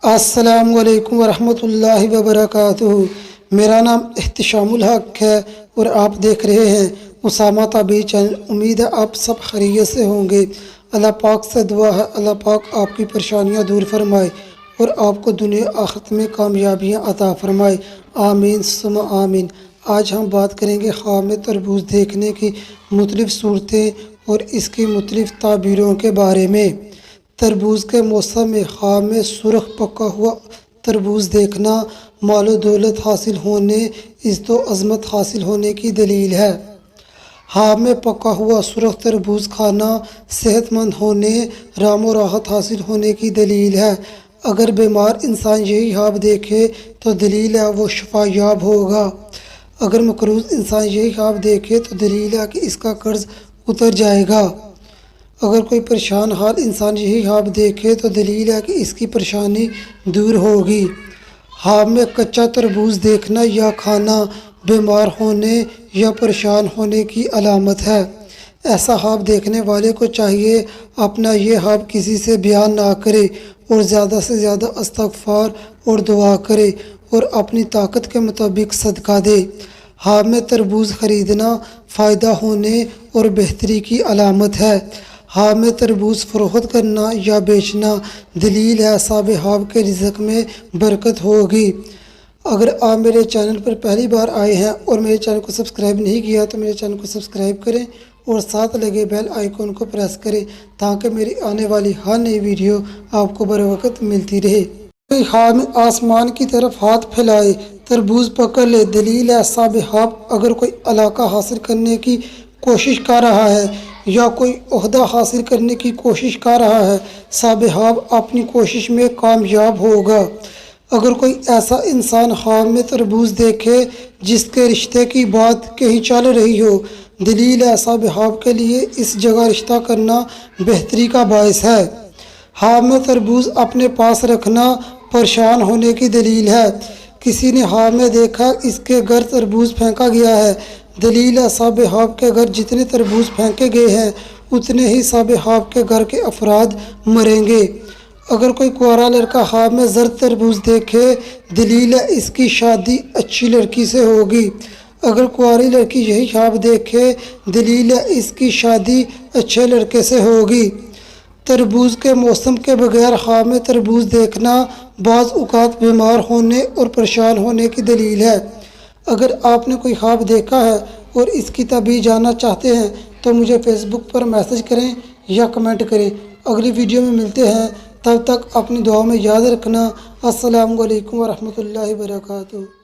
السلام علیکم ورحمۃ اللہ وبرکاتہ۔ میرا نام احتشام الحق ہے اور آپ دیکھ رہے ہیں اسامہ طبی چینل۔ امید ہے آپ سب خیریت سے ہوں گے۔ اللہ پاک سے دعا ہے اللہ پاک آپ کی پریشانیاں دور فرمائے اور آپ کو دنیا آخرت میں کامیابیاں عطا فرمائے، آمین ثم آمین۔ آج ہم بات کریں گے خواب میں تربوز دیکھنے کی مختلف صورتیں اور اس کی مختلف تعبیروں کے بارے میں۔ تربوز کے موسم میں خواب میں سرخ پکا ہوا تربوز دیکھنا مال و دولت حاصل ہونے، عزت و عظمت حاصل ہونے کی دلیل ہے۔ خواب میں پکا ہوا سرخ تربوز کھانا صحت مند ہونے، رام و راحت حاصل ہونے کی دلیل ہے۔ اگر بیمار انسان یہی خواب دیکھے تو دلیل ہے وہ شفا یاب ہوگا۔ اگر مقروض انسان یہی خواب دیکھے تو دلیل ہے کہ اس کا قرض اتر جائے گا۔ اگر کوئی پریشان حال انسان یہی خواب دیکھے تو دلیل ہے کہ اس کی پریشانی دور ہوگی۔ خواب میں کچا تربوز دیکھنا یا کھانا بیمار ہونے یا پریشان ہونے کی علامت ہے۔ ایسا خواب دیکھنے والے کو چاہیے اپنا یہ خواب کسی سے بیان نہ کرے اور زیادہ سے زیادہ استغفار اور دعا کرے اور اپنی طاقت کے مطابق صدقہ دے۔ خواب میں تربوز خریدنا فائدہ ہونے اور بہتری کی علامت ہے۔ خواب میں تربوز فروخت کرنا یا بیچنا دلیل ہے صاحب خواب کے رزق میں برکت ہوگی۔ اگر آپ میرے چینل پر پہلی بار آئے ہیں اور میرے چینل کو سبسکرائب نہیں کیا تو میرے چینل کو سبسکرائب کریں اور ساتھ لگے بیل آئیکن کو پریس کریں تاکہ میری آنے والی ہر نئی ویڈیو آپ کو بر وقت ملتی رہے۔ کوئی خواب میں آسمان کی طرف ہاتھ پھیلائے تربوز پکڑ لے دلیل ہے صاحب خواب اگر کوئی علاقہ حاصل کرنے کی کوشش کر رہا ہے یا کوئی عہدہ حاصل کرنے کی کوشش کر رہا ہے، صاحب خواب اپنی کوشش میں کامیاب ہوگا۔ اگر کوئی ایسا انسان خواب میں تربوز دیکھے جس کے رشتے کی بات کہیں چل رہی ہو، دلیل ہے صاحب خواب کے لیے اس جگہ رشتہ کرنا بہتری کا باعث ہے۔ خواب میں تربوز اپنے پاس رکھنا پریشان ہونے کی دلیل ہے۔ کسی نے خواب میں دیکھا اس کے گھر تربوز پھینکا گیا ہے، دلیل ہے صاحب خواب کے گھر جتنے تربوز پھینکے گئے ہیں اتنے ہی صاحب خواب کے گھر کے افراد مریں گے۔ اگر کوئی کنوارا لڑکا خواب میں زرد تربوز دیکھے دلیل ہے اس کی شادی اچھی لڑکی سے ہوگی۔ اگر کنواری لڑکی یہی خواب دیکھے دلیل ہے اس کی شادی اچھے لڑکے سے ہوگی۔ تربوز کے موسم کے بغیر خواب میں تربوز دیکھنا بعض اوقات بیمار ہونے اور پریشان ہونے کی دلیل ہے۔ اگر آپ نے کوئی خواب دیکھا ہے اور اس کی تعبیر جاننا چاہتے ہیں تو مجھے فیس بک پر میسج کریں یا کمنٹ کریں۔ اگلی ویڈیو میں ملتے ہیں، تب تک اپنی دعاؤں میں یاد رکھنا۔ السلام علیکم ورحمۃ اللہ وبرکاتہ۔